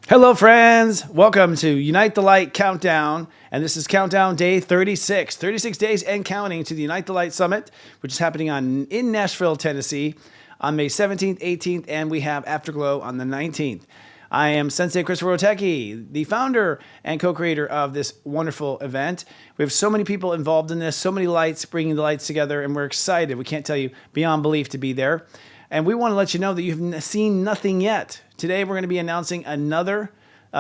Hello, friends. Welcome to Unite the Light Countdown. And this is Countdown Day 36. 36 days and counting to the Unite the Light Summit, which is happening in Nashville, Tennessee on May 17th, 18th, and we have Afterglow on the 19th. I am Sensei Christopher Oteki, the founder and co-creator of this wonderful event. We have so many people involved in this, so many lights, bringing the lights together, and we're excited. We can't tell you beyond belief to be there. And we want to let you know that you've seen nothing yet. Today, we're going to be announcing another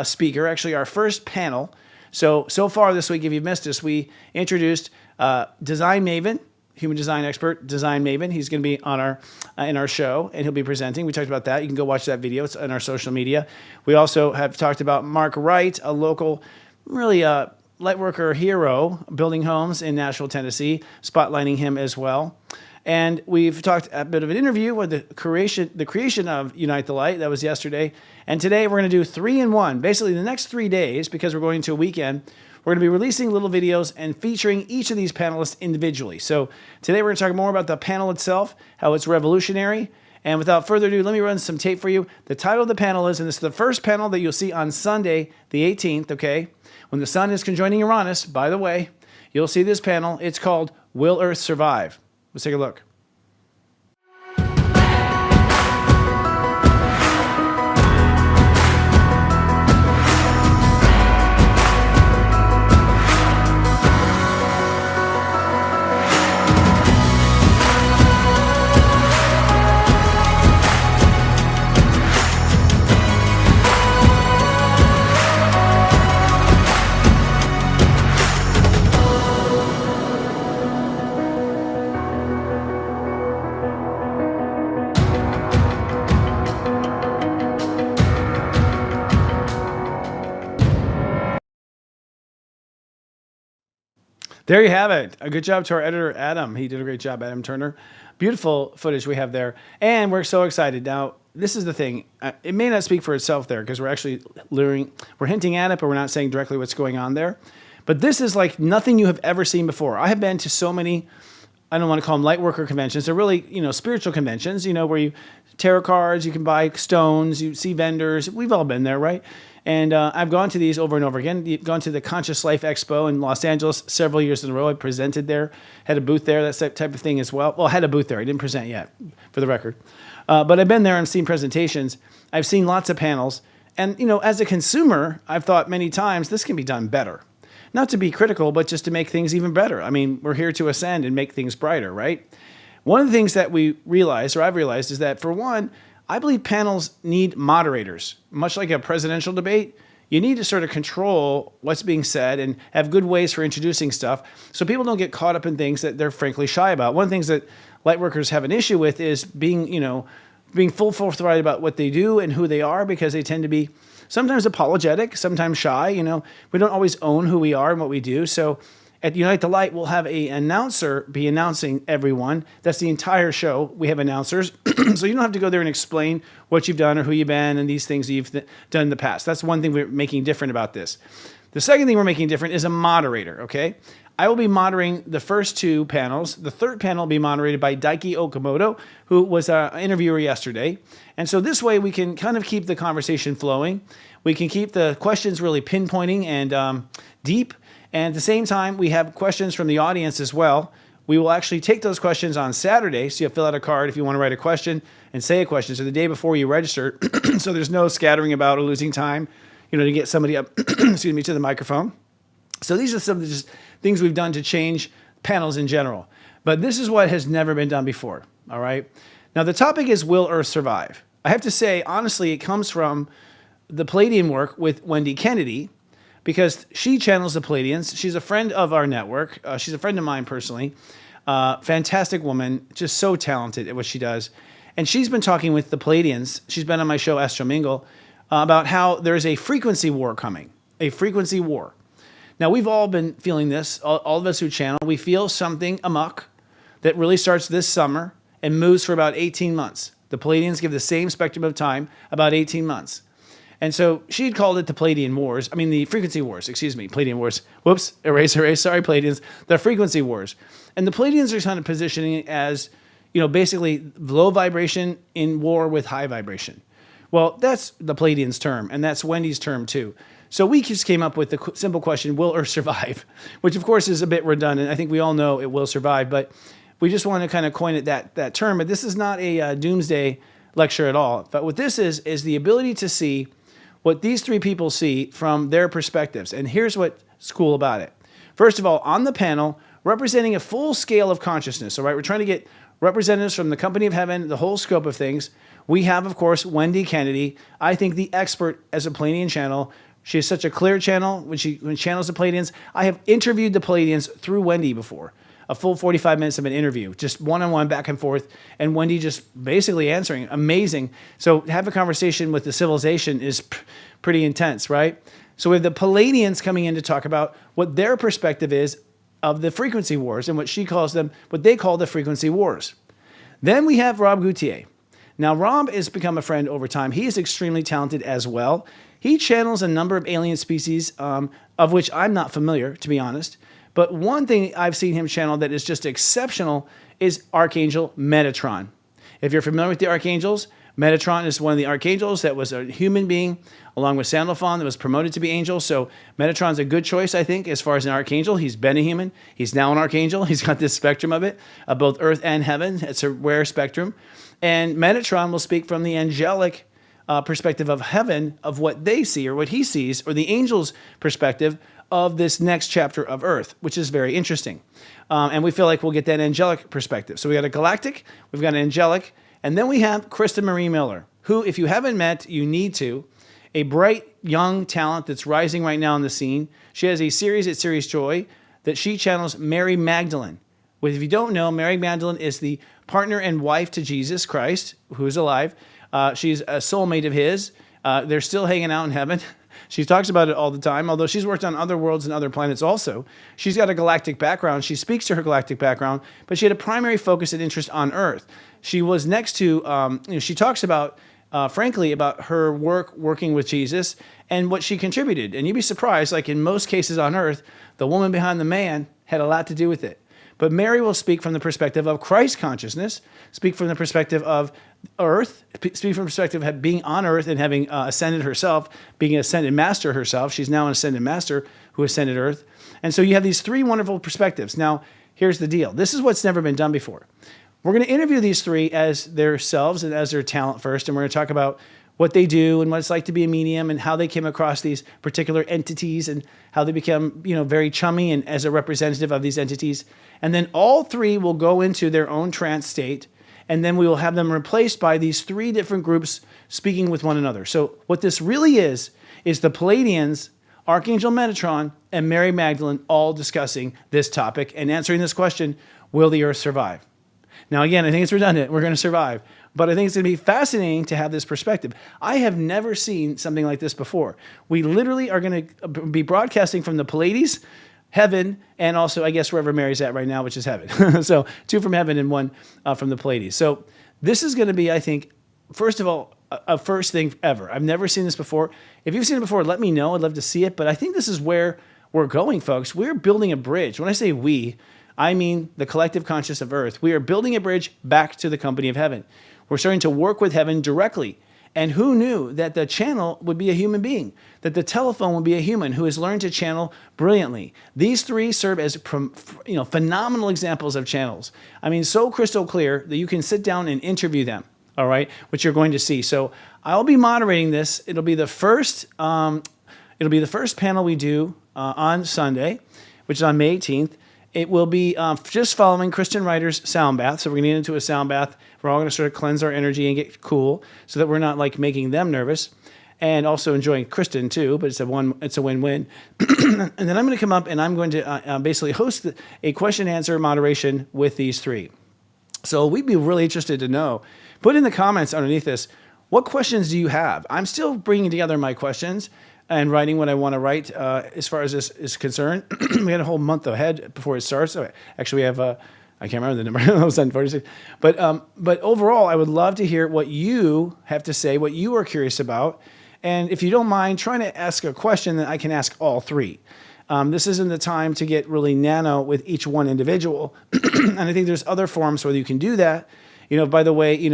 speaker, actually our first panel. So far this week, if you've missed us, we introduced Design Maven, human design expert, Design Maven. He's going to be on in our show, and he'll be presenting. We talked about that. You can go watch that video. It's on our social media. We also have talked about Mark Wright, a local, really lightworker hero, building homes in Nashville, Tennessee, spotlighting him as well. And we've talked a bit of an interview with the creation of Unite the Light. That was yesterday. And today we're going to do 3-in-1. Basically, the next 3 days, because we're going to a weekend, we're going to be releasing little videos and featuring each of these panelists individually. So today we're going to talk more about the panel itself, how it's revolutionary. And without further ado, let me run some tape for you. The title of the panel is, and this is the first panel that you'll see on Sunday, the 18th, okay? When the sun is conjoining Uranus, by the way, you'll see this panel. It's called Will Earth Survive? Let's take a look. There you have it. A good job to our editor, Adam. He did a great job, Adam Turner. Beautiful footage we have there. And we're so excited. Now, this is the thing. It may not speak for itself there because we're actually we're hinting at it, but we're not saying directly what's going on there. But this is like nothing you have ever seen before. I have been to so many, I don't want to call them lightworker conventions. They're really, spiritual conventions, where you tarot cards, you can buy stones, you see vendors. We've all been there, right? And I've gone to these over and over again. I've gone to the Conscious Life Expo in Los Angeles several years in a row. I presented there, had a booth there, that type of thing as well. Well, I had a booth there. I didn't present yet, for the record. But I've been there and seen presentations. I've seen lots of panels. And, as a consumer, I've thought many times this can be done better. Not to be critical, but just to make things even better. I mean, we're here to ascend and make things brighter, right? One of the things that we realized, or I've realized, is that for one, I believe panels need moderators. Much like a presidential debate, you need to sort of control what's being said and have good ways for introducing stuff so people don't get caught up in things that they're frankly shy about. One of the things that lightworkers have an issue with is being full forthright about what they do and who they are, because they tend to be sometimes apologetic, sometimes shy. We don't always own who we are and what we do. So at Unite the Light, we'll have an announcer be announcing everyone. That's the entire show. We have announcers. So you don't have to go there and explain what you've done or who you've been and these things that you've done in the past. That's one thing we're making different about this. The second thing we're making different is a moderator, okay? I will be moderating the first 2 panels. The third panel will be moderated by Daiki Okamoto, who was our interviewer yesterday. And so this way we can kind of keep the conversation flowing. We can keep the questions really pinpointing and deep. And at the same time, we have questions from the audience as well. We will actually take those questions on Saturday. So you'll fill out a card if you want to write a question and say a question. So the day before you register, so there's no scattering about or losing time, to get somebody up, excuse me, to the microphone. So these are some of the just things we've done to change panels in general. But this is what has never been done before, all right? Now, the topic is, Will Earth Survive? I have to say, honestly, it comes from the Palladian work with Wendy Kennedy, because she channels the Palladians. She's a friend of our network. She's a friend of mine personally. Fantastic woman, just so talented at what she does. And she's been talking with the Palladians. She's been on my show, Astro Mingle, about how there's a frequency war coming, a frequency war. Now, we've all been feeling this, all of us who channel. We feel something amok that really starts this summer and moves for about 18 months. The Palladians give the same spectrum of time, about 18 months. And so she had called it the Palladian Wars. I mean, the Frequency Wars, excuse me, Palladian Wars. Whoops, erase, sorry, Palladians. The Frequency Wars. And the Palladians are kind of positioning it as, basically low vibration in war with high vibration. Well, that's the Palladians' term, and that's Wendy's term too. So we just came up with the simple question, will Earth survive? Which of course is a bit redundant. I think we all know it will survive, but we just want to kind of coin it that term. But this is not a doomsday lecture at all. But what this is the ability to see what these three people see from their perspectives. And here's what's cool about it. First of all, on the panel, representing a full scale of consciousness, all right? We're trying to get representatives from the company of heaven, the whole scope of things. We have, of course, Wendy Kennedy, I think the expert as a Palladian channel. She has such a clear channel when she channels the Palladians. I have interviewed the Palladians through Wendy before. A full 45 minutes of an interview, just one-on-one, back and forth, and Wendy just basically answering. Amazing. So to have a conversation with the civilization is pretty intense, right? So we have the Palladians coming in to talk about what their perspective is of the frequency wars and what she calls them, what they call the frequency wars. Then we have Rob Gautier. Now, Rob has become a friend over time. He is extremely talented as well. He channels a number of alien species, of which I'm not familiar, to be honest. But one thing I've seen him channel that is just exceptional is Archangel Metatron. If you're familiar with the archangels, Metatron is one of the archangels that was a human being, along with Sandalphon, that was promoted to be angel. So Metatron's a good choice, I think, as far as an archangel. He's been a human. He's now an archangel. He's got this spectrum of it, of both earth and heaven. It's a rare spectrum. And Metatron will speak from the angelic perspective of heaven, of what they see or what he sees, or the angel's perspective of this next chapter of Earth, which is very interesting. And we feel like we'll get that angelic perspective. So we got a galactic, we've got an angelic, and then we have Krista Marie Miller, who, if you haven't met, you need to. A bright, young talent that's rising right now on the scene. She has a series at Series Joy that she channels Mary Magdalene. If you don't know, Mary Magdalene is the partner and wife to Jesus Christ, who is alive. She's a soulmate of his. They're still hanging out in heaven. She talks about it all the time, although she's worked on other worlds and other planets also. She's got a galactic background. She speaks to her galactic background, but she had a primary focus and interest on Earth. She was next to, she talks about, frankly, about her working with Jesus and what she contributed. And you'd be surprised, like in most cases on Earth, the woman behind the man had a lot to do with it. But Mary will speak from the perspective of Christ consciousness, speak from the perspective of Earth, speak from the perspective of being on Earth and having ascended herself, being an ascended master herself. She's now an ascended master who ascended Earth. And so you have these three wonderful perspectives. Now, here's the deal. This is what's never been done before. We're going to interview these three as their selves and as their talent first, and we're going to talk about what they do and what it's like to be a medium and how they came across these particular entities and how they become, very chummy and as a representative of these entities. And then all three will go into their own trance state, and then we will have them replaced by these three different groups speaking with one another. So what this really is the Palladians, Archangel Metatron, and Mary Magdalene all discussing this topic and answering this question, will the Earth survive? Now, again, I think it's redundant. We're going to survive. But I think it's going to be fascinating to have this perspective. I have never seen something like this before. We literally are going to be broadcasting from the Pallades, heaven, and also, I guess, wherever Mary's at right now, which is heaven. So 2 from heaven and 1 from the Pallades. So this is going to be, I think, first of all, a first thing ever. I've never seen this before. If you've seen it before, let me know. I'd love to see it. But I think this is where we're going, folks. We're building a bridge. When I say we, I mean the collective conscious of Earth. We are building a bridge back to the company of heaven. We're starting to work with heaven directly. And who knew that the channel would be a human being, that the telephone would be a human who has learned to channel brilliantly. These three serve as phenomenal examples of channels. I mean, so crystal clear that you can sit down and interview them, all right, which you're going to see. So I'll be moderating this. It'll be the first panel we do on Sunday, which is on May 18th. It will be just following Christian Writer's sound bath. So we're going to get into a sound bath. We're all going to sort of cleanse our energy and get cool so that we're not like making them nervous, and also enjoying Kristen too, but it's a win-win. And then I'm going to come up and I'm going to basically host a question and answer moderation with these three. So we'd be really interested to know. Put in the comments underneath this, what questions do you have? I'm still bringing together my questions and writing what I want to write as far as this is concerned. We got a whole month ahead before it starts. Actually, we have, I can't remember the number, it was 46. But overall, I would love to hear what you have to say, what you are curious about. And if you don't mind trying to ask a question, then I can ask all three. This isn't the time to get really nano with each one individual. And I think there's other forums where you can do that By the way,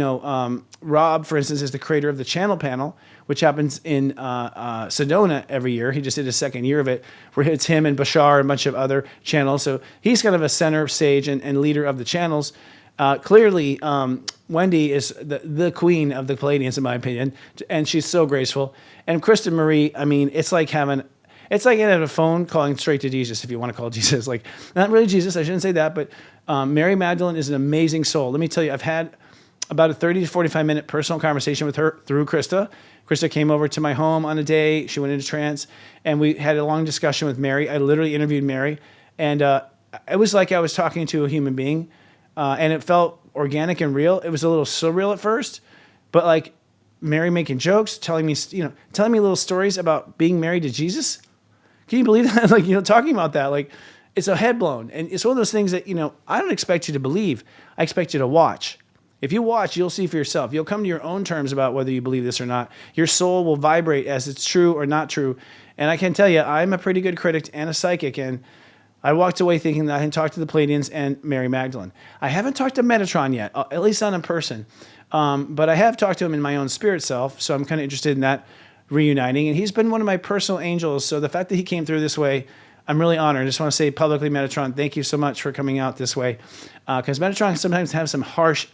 Rob, for instance, is the creator of the Channel Panel, which happens in Sedona every year. He just did his second year of it, where it's him and Bashar and a bunch of other channels. So he's kind of a center stage and leader of the channels. Clearly, Wendy is the queen of the Palladians, in my opinion, and she's so graceful. And Kristen Marie, I mean, it's like having a phone calling straight to Jesus, if you want to call Jesus. Like, not really Jesus, I shouldn't say that, but Mary Magdalene is an amazing soul. Let me tell you, I've had about a 30 to 45 minute personal conversation with her through Krista. Krista came over to my home on a day. She went into trance, and we had a long discussion with Mary. I literally interviewed Mary, and it was like I was talking to a human being, and it felt organic and real. It was a little surreal at first, but like Mary making jokes, telling me little stories about being married to Jesus. Can you believe that? Like, talking about that, like, it's a head blown. And it's one of those things that, I don't expect you to believe. I expect you to watch. If you watch, you'll see for yourself. You'll come to your own terms about whether you believe this or not. Your soul will vibrate as it's true or not true. And I can tell you, I'm a pretty good critic and a psychic. And I walked away thinking that I had talked to the Palladians and Mary Magdalene. I haven't talked to Metatron yet, at least not in person. But I have talked to him in my own spirit self. So I'm kind of interested in that reuniting. And he's been one of my personal angels. So the fact that he came through this way, I'm really honored. I just want to say publicly, Metatron, thank you so much for coming out this way. Because Metatron sometimes have some harsh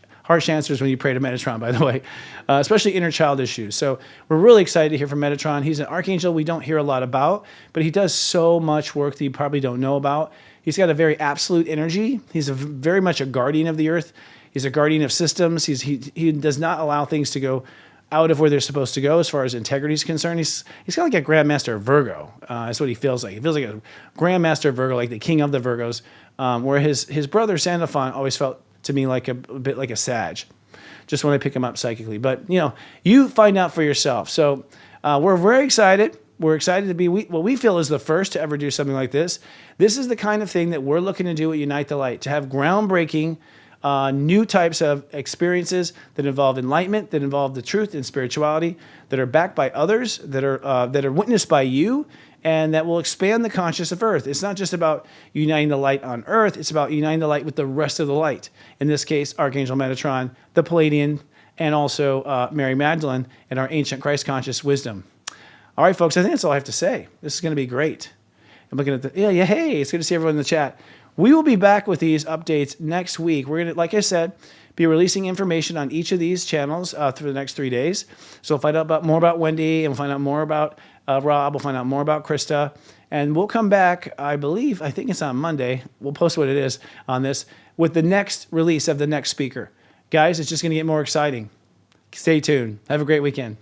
answers when you pray to Metatron, by the way, especially inner child issues. So we're really excited to hear from Metatron. He's an archangel we don't hear a lot about, but he does so much work that you probably don't know about. He's got a very absolute energy. He's very much a guardian of the earth. He's a guardian of systems. He does not allow things to go out of where they're supposed to go as far as integrity is concerned. He's kind of like a Grandmaster of Virgo. That's what he feels like. He feels like a Grandmaster of Virgo, like the king of the Virgos, where his brother Sandalphon always felt to me like a bit like a Sag, just when I pick him up psychically. But, you find out for yourself. So we're very excited. We're excited to be what we feel is the first to ever do something like this. This is the kind of thing that we're looking to do at Unite the Light, to have groundbreaking new types of experiences that involve enlightenment, that involve the truth and spirituality, that are backed by others, that are witnessed by you, and that will expand the conscious of Earth. It's not just about uniting the light on Earth, it's about uniting the light with the rest of the light. In this case, Archangel Metatron, the Palladian, and also Mary Magdalene, and our ancient Christ conscious wisdom. All right, folks, I think that's all I have to say. This is going to be great. I'm looking at hey, it's good to see everyone in the chat. We will be back with these updates next week. We're going to, like I said, be releasing information on each of these channels through the next 3 days. So we'll find out more about Wendy, and we'll find out more about Rob. We'll find out more about Krista. And we'll come back, I think it's on Monday. We'll post what it is on this, with the next release of the next speaker. Guys, it's just going to get more exciting. Stay tuned. Have a great weekend.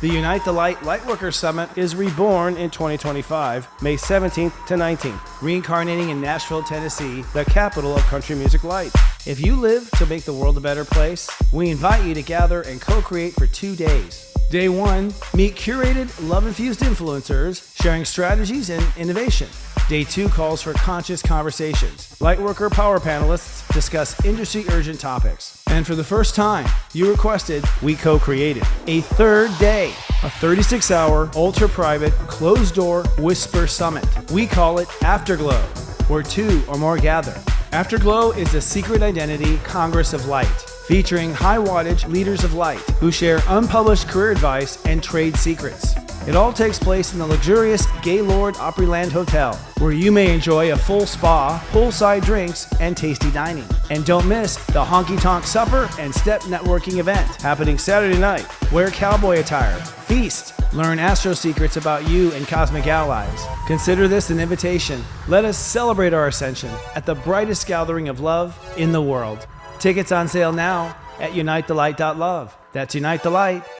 The Unite the Light Lightworker Summit is reborn in 2025, May 17th to 19th, reincarnating in Nashville, Tennessee, the capital of country music light. If you live to make the world a better place, we invite you to gather and co-create for 2 days. Day 1, meet curated, love-infused influencers sharing strategies and innovation. Day 2 calls for conscious conversations. Lightworker power panelists discuss industry urgent topics. And for the first time, you requested, we co-created a third day, a 36-hour, ultra-private, closed-door whisper summit. We call it Afterglow, where 2 or more gather. Afterglow is a secret identity Congress of Light, featuring high-wattage leaders of light who share unpublished career advice and trade secrets. It all takes place in the luxurious Gaylord Opryland Hotel, where you may enjoy a full spa, poolside drinks, and tasty dining. And don't miss the Honky Tonk Supper and Step Networking event happening Saturday night. Wear cowboy attire, feast, learn astro secrets about you and cosmic allies. Consider this an invitation. Let us celebrate our ascension at the brightest gathering of love in the world. Tickets on sale now at unitethelight.love. That's Unite the Light.